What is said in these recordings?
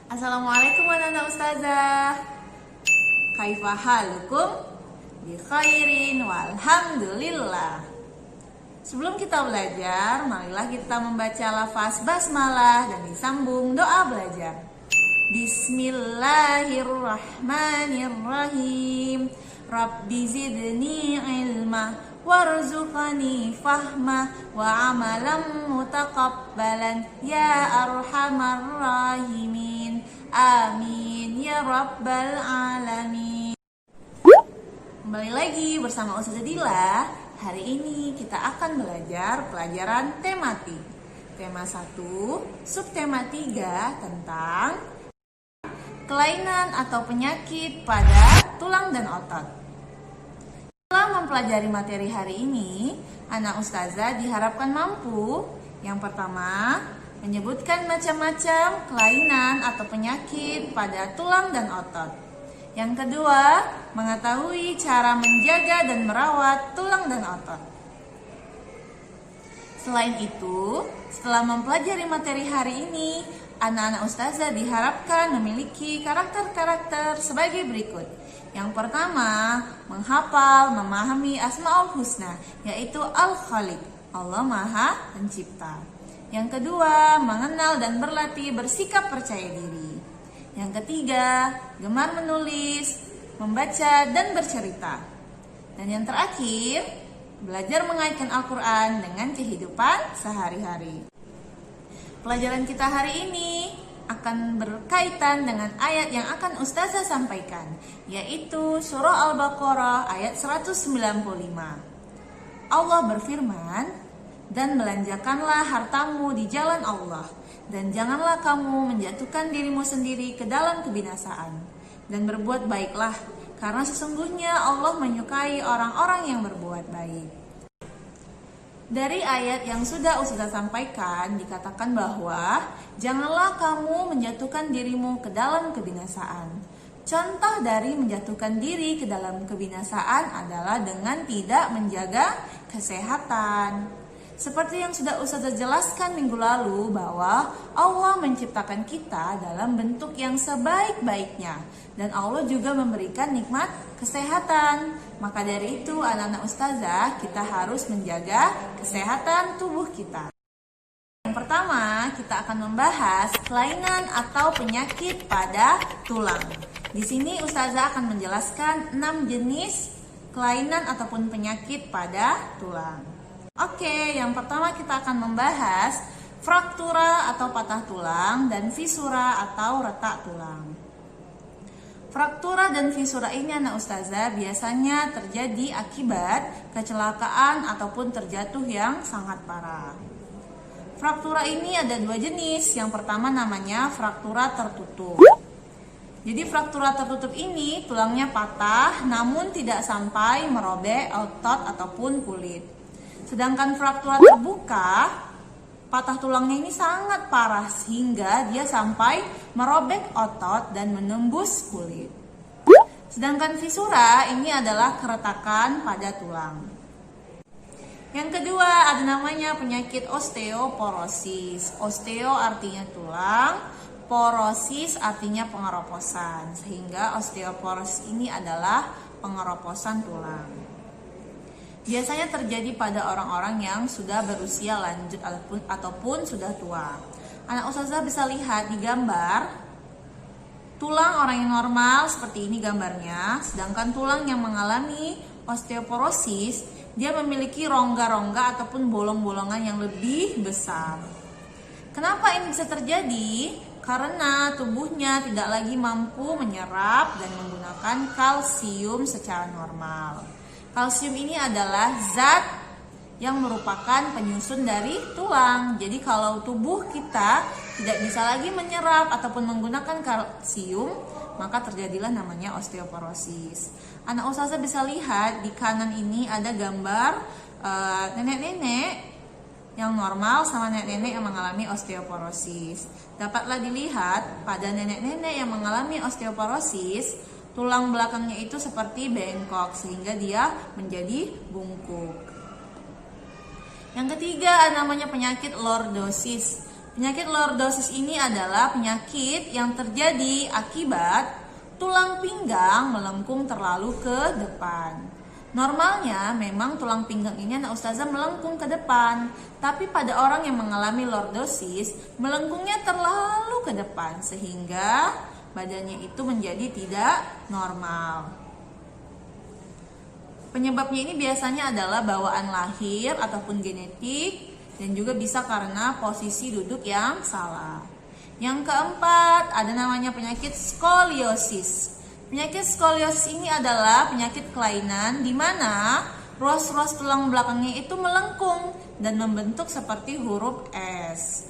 Assalamualaikum anak-anak ustazah. Kaifa halukum? Bi khairin walhamdulillah. Sebelum kita belajar, marilah kita membaca lafaz basmalah dan disambung doa belajar. Bismillahirrahmanirrahim. Rabbi zidni ilma warzuqani fahma wa amalan mutaqabbalan ya arhamar rahimin. Amin ya rabbal alamin. Kembali lagi bersama Ustazah Dila. Hari ini kita akan belajar pelajaran tematik. Tema 1, subtema 3 tentang kelainan atau penyakit pada tulang dan otot. Setelah mempelajari materi hari ini, anak ustazah diharapkan mampu yang pertama, menyebutkan macam-macam kelainan atau penyakit pada tulang dan otot. Yang kedua, mengetahui cara menjaga dan merawat tulang dan otot. Selain itu, setelah mempelajari materi hari ini, anak-anak ustazah diharapkan memiliki karakter-karakter sebagai berikut. Yang pertama, menghafal, memahami Asmaul Husna, yaitu Al-Khaliq, Allah Maha Pencipta. Yang kedua, mengenal dan berlatih bersikap percaya diri. Yang ketiga, gemar menulis, membaca, dan bercerita. Dan yang terakhir, belajar mengaitkan Al-Quran dengan kehidupan sehari-hari. Pelajaran kita hari ini akan berkaitan dengan ayat yang akan ustazah sampaikan, yaitu surah Al-Baqarah ayat 195. Allah berfirman, dan belanjakanlah hartamu di jalan Allah, dan janganlah kamu menjatuhkan dirimu sendiri ke dalam kebinasaan, dan berbuat baiklah, karena sesungguhnya Allah menyukai orang-orang yang berbuat baik. Dari ayat yang sudah ustazah sampaikan dikatakan bahwa janganlah kamu menjatuhkan dirimu ke dalam kebinasaan. Contoh dari menjatuhkan diri ke dalam kebinasaan adalah dengan tidak menjaga kesehatan. Seperti yang sudah ustazah jelaskan minggu lalu bahwa Allah menciptakan kita dalam bentuk yang sebaik-baiknya dan Allah juga memberikan nikmat kesehatan. Maka dari itu anak-anak ustazah kita harus menjaga kesehatan tubuh kita. Yang pertama kita akan membahas kelainan atau penyakit pada tulang. Di sini ustazah akan menjelaskan 6 jenis kelainan ataupun penyakit pada tulang. Oke, yang pertama kita akan membahas fraktura atau patah tulang dan fisura atau retak tulang. Fraktura dan fisura ini anak ustazah biasanya terjadi akibat kecelakaan ataupun terjatuh yang sangat parah. Fraktura ini ada 2 jenis. Yang pertama namanya fraktura tertutup. Jadi fraktura tertutup ini tulangnya patah namun tidak sampai merobek otot ataupun kulit. Sedangkan fraktura terbuka, patah tulangnya ini sangat parah sehingga dia sampai merobek otot dan menembus kulit. Sedangkan fisura ini adalah keretakan pada tulang. Yang kedua ada namanya penyakit osteoporosis. Osteo artinya tulang, porosis artinya pengeroposan. Sehingga osteoporosis ini adalah pengeroposan tulang. Biasanya terjadi pada orang-orang yang sudah berusia lanjut ataupun sudah tua. Anak ustazah bisa lihat di gambar tulang orang yang normal seperti ini gambarnya, sedangkan tulang yang mengalami osteoporosis dia memiliki rongga-rongga ataupun bolong-bolongan yang lebih besar. Kenapa ini bisa terjadi? Karena tubuhnya tidak lagi mampu menyerap dan menggunakan kalsium secara normal. Kalsium ini adalah zat yang merupakan penyusun dari tulang. Jadi kalau tubuh kita tidak bisa lagi menyerap ataupun menggunakan kalsium, maka terjadilah namanya osteoporosis. Anak ustazah bisa lihat di kanan ini ada gambar nenek-nenek yang normal sama nenek-nenek yang mengalami osteoporosis. Dapatlah dilihat pada nenek-nenek yang mengalami osteoporosis, tulang belakangnya itu seperti bengkok sehingga dia menjadi bungkuk. Yang ketiga namanya penyakit lordosis. Penyakit lordosis ini adalah penyakit yang terjadi akibat tulang pinggang melengkung terlalu ke depan. Normalnya memang tulang pinggang ini anak ustazah melengkung ke depan, tapi pada orang yang mengalami lordosis melengkungnya terlalu ke depan sehingga badannya itu menjadi tidak normal. Penyebabnya ini biasanya adalah bawaan lahir ataupun genetik, dan juga bisa karena posisi duduk yang salah. Yang keempat, ada namanya penyakit skoliosis. Penyakit skoliosis ini adalah penyakit kelainan di mana ruas-ruas tulang belakangnya itu melengkung dan membentuk seperti huruf S.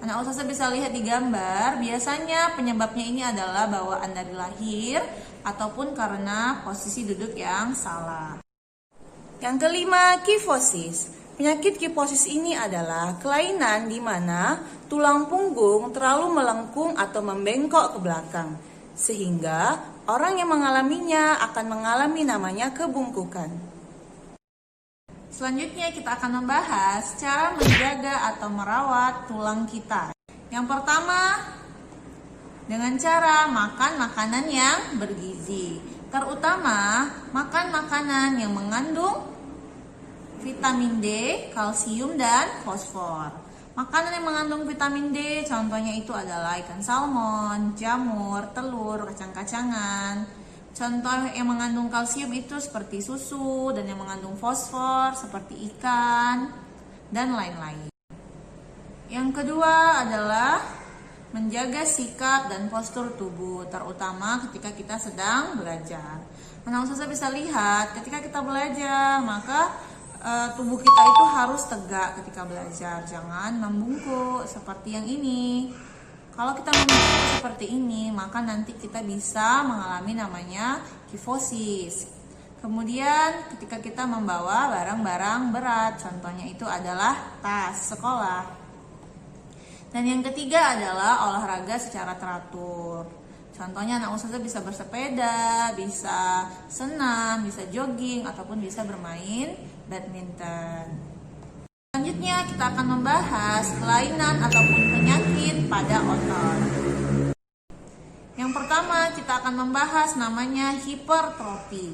Anak ustazah bisa lihat di gambar, biasanya penyebabnya ini adalah bawaan dari lahir ataupun karena posisi duduk yang salah. Yang kelima, kifosis. Penyakit kifosis ini adalah kelainan di mana tulang punggung terlalu melengkung atau membengkok ke belakang, sehingga orang yang mengalaminya akan mengalami namanya kebungkukan. Selanjutnya kita akan membahas cara menjaga atau merawat tulang kita. Yang pertama, dengan cara makan makanan yang bergizi, terutama makan makanan yang mengandung vitamin D, kalsium, dan fosfor. Makanan yang mengandung vitamin D contohnya itu adalah ikan salmon, jamur, telur, kacang-kacangan. Contoh yang mengandung kalsium itu seperti susu, dan yang mengandung fosfor seperti ikan, dan lain-lain. Yang kedua adalah menjaga sikap dan postur tubuh, terutama ketika kita sedang belajar. Anak ustazah bisa lihat ketika kita belajar, maka tubuh kita itu harus tegak ketika belajar, jangan membungkuk seperti yang ini. Kalau kita membungkuk seperti ini, maka nanti kita bisa mengalami namanya kifosis. Kemudian ketika kita membawa barang-barang berat, contohnya itu adalah tas sekolah. Dan yang ketiga adalah olahraga secara teratur. Contohnya anak ustazah bisa bersepeda, bisa senam, bisa jogging, ataupun bisa bermain badminton. Selanjutnya kita akan membahas kelainan ataupun penyakit pada otot. Yang pertama kita akan membahas namanya hipertrofi.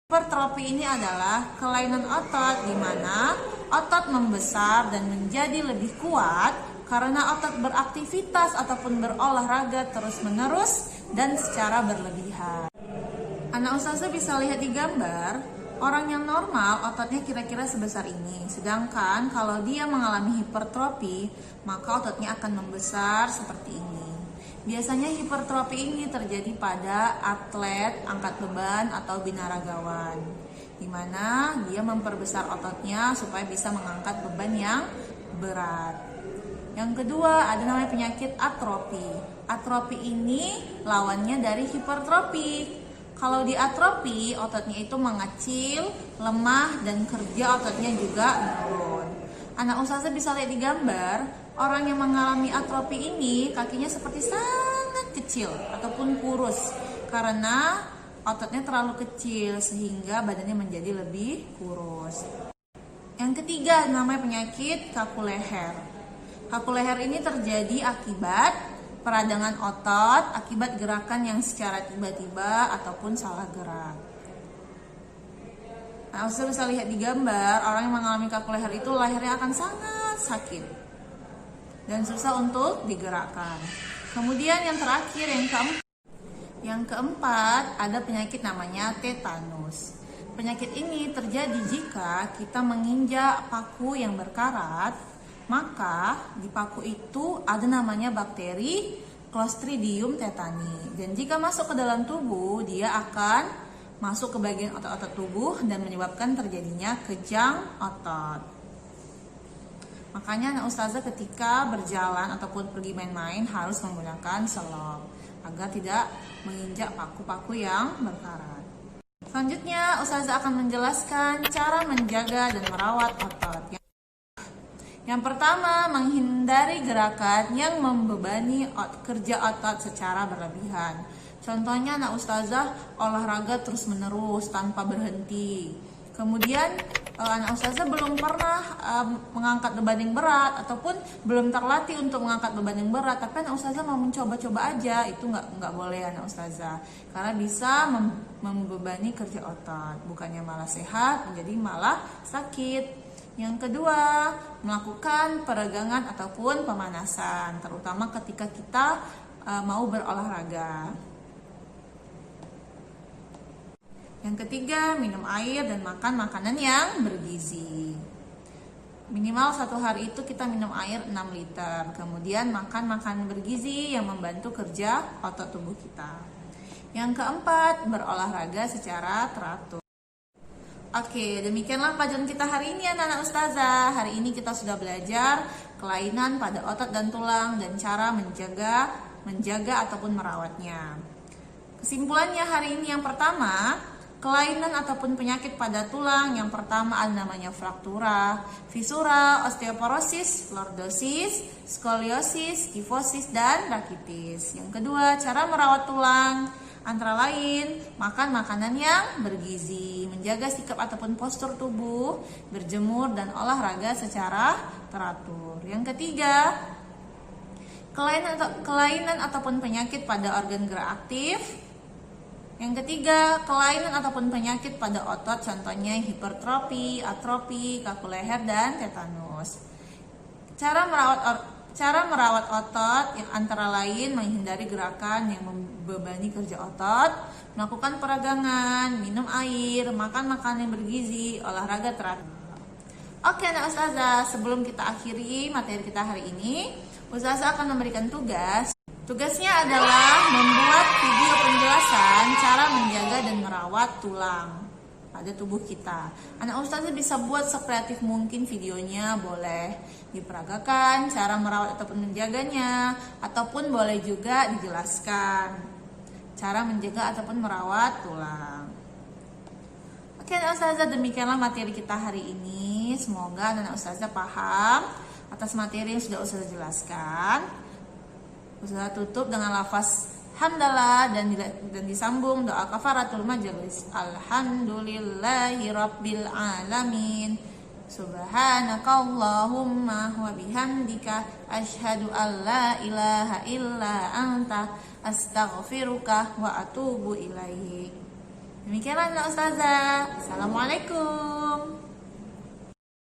Hipertrofi ini adalah kelainan otot di mana otot membesar dan menjadi lebih kuat karena otot beraktivitas ataupun berolahraga terus-menerus dan secara berlebihan. Anak ustazah bisa lihat di gambar, orang yang normal ototnya kira-kira sebesar ini. Sedangkan kalau dia mengalami hipertrofi, maka ototnya akan membesar seperti ini. Biasanya hipertrofi ini terjadi pada atlet angkat beban atau binaragawan, di mana dia memperbesar ototnya supaya bisa mengangkat beban yang berat. Yang kedua ada namanya penyakit atrofi. Atrofi ini lawannya dari hipertrofi. Kalau di atrofi, ototnya itu mengecil, lemah, dan kerja ototnya juga menurun. Anak ustazah bisa lihat di gambar, orang yang mengalami atrofi ini kakinya seperti sangat kecil ataupun kurus karena ototnya terlalu kecil sehingga badannya menjadi lebih kurus. Yang ketiga namanya penyakit kaku leher. Kaku leher ini terjadi akibat peradangan otot akibat gerakan yang secara tiba-tiba ataupun salah gerak. Nah, ustazah bisa lihat di gambar, orang yang mengalami kaku leher itu lehernya akan sangat sakit dan susah untuk digerakkan. Kemudian yang terakhir, yang keempat ada penyakit namanya tetanus. Penyakit ini terjadi jika kita menginjak paku yang berkarat, maka di paku itu ada namanya bakteri Clostridium tetani. Dan jika masuk ke dalam tubuh, dia akan masuk ke bagian otot-otot tubuh dan menyebabkan terjadinya kejang otot. Makanya anak ustazah ketika berjalan ataupun pergi main-main harus menggunakan selop agar tidak menginjak paku-paku yang berkarat. Selanjutnya ustazah akan menjelaskan cara menjaga dan merawat otot. Yang pertama, menghindari gerakan yang membebani kerja otot secara berlebihan. Contohnya anak ustazah olahraga terus-menerus tanpa berhenti. Kemudian kalau anak ustazah belum pernah mengangkat beban yang berat ataupun belum terlatih untuk mengangkat beban yang berat, tapi anak ustazah mau mencoba-coba aja, itu nggak boleh anak ustazah, karena bisa membebani kerja otot, bukannya malah sehat menjadi malah sakit. Yang kedua, melakukan peregangan ataupun pemanasan, terutama ketika kita mau berolahraga. Yang ketiga, minum air dan makan makanan yang bergizi. Minimal satu hari itu kita minum air 6 liter. Kemudian makan makanan bergizi yang membantu kerja otot tubuh kita. Yang keempat, berolahraga secara teratur. Oke, demikianlah pelajaran kita hari ini anak-anak ustazah. Hari ini kita sudah belajar kelainan pada otot dan tulang dan cara menjaga ataupun merawatnya. Kesimpulannya hari ini yang pertama, kelainan ataupun penyakit pada tulang yang pertama ada namanya fraktura, fisura, osteoporosis, lordosis, skoliosis, kifosis, dan rakitis. Yang kedua, cara merawat tulang antara lain makan makanan yang bergizi, menjaga sikap ataupun postur tubuh, berjemur, dan olahraga secara teratur. Yang ketiga, kelainan ataupun penyakit pada organ gerak aktif. Yang ketiga, kelainan ataupun penyakit pada otot, contohnya hipertrofi, atrofi, kaku leher, dan tetanus. Cara merawat otot yang antara lain menghindari gerakan yang membebani kerja otot, melakukan peregangan, minum air, makan makanan yang bergizi, olahraga teratur. Oke anak ustazah, sebelum kita akhiri materi kita hari ini, ustazah akan memberikan tugas. Tugasnya adalah membuat video penjelasan cara menjaga dan merawat tulang pada tubuh kita. Anak ustazah bisa buat sekreatif mungkin videonya, boleh diperagakan cara merawat ataupun menjaganya, ataupun boleh juga dijelaskan cara menjaga ataupun merawat tulang. Oke anak ustazah, demikianlah materi kita hari ini. Semoga anak ustazah paham atas materi yang sudah ustazah jelaskan. Ustazah tutup dengan lafaz hamdalah dan disambung doa kafaratul majelis. Alhamdulillahi rabbil alamin. Subhanakallahumma wa bihamdika asyhadu an la ilaha illa anta astaghfiruka wa atubu ilaik. Demikianlah ustazah. Assalamualaikum.